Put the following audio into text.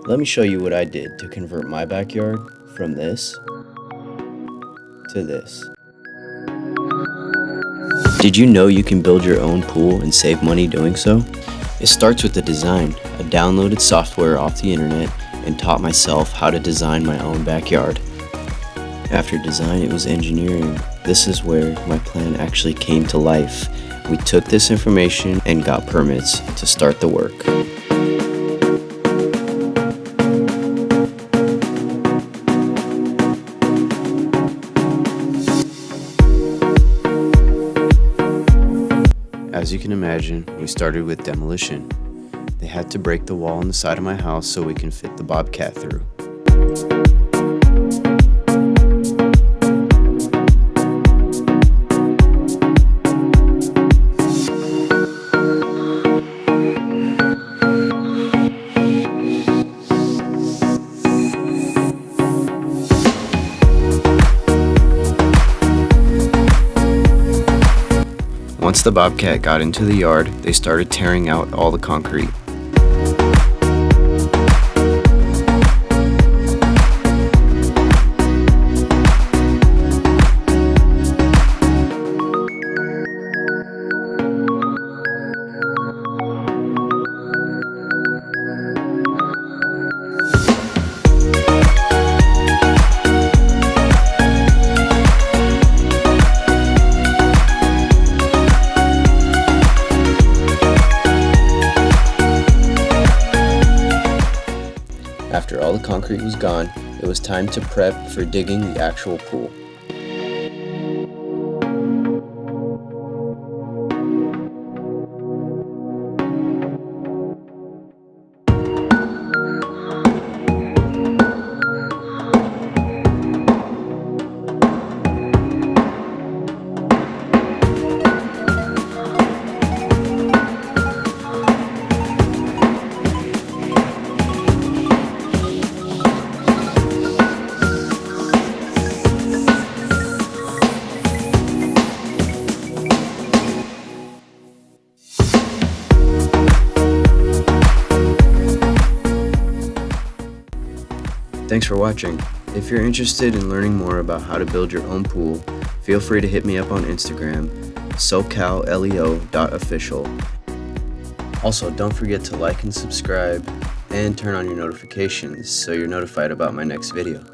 Let me show you what I did to convert my backyard from this to this. Did you know you can build your own pool and save money doing so? It starts with the design. I downloaded software off the internet and taught myself how to design my own backyard. After design, it was engineering. This is where my plan actually came to life. We took this information and got permits to start the work. As you can imagine, we started with demolition. They had to break the wall on the side of my house so we can fit the bobcat through. Once the bobcat got into the yard, they started tearing out all the concrete. After all the concrete was gone, it was time to prep for digging the actual pool. Thanks for watching. If you're interested in learning more about how to build your own pool, feel free to hit me up on Instagram, socalleo.official. Also, don't forget to like and subscribe and turn on your notifications so you're notified about my next video.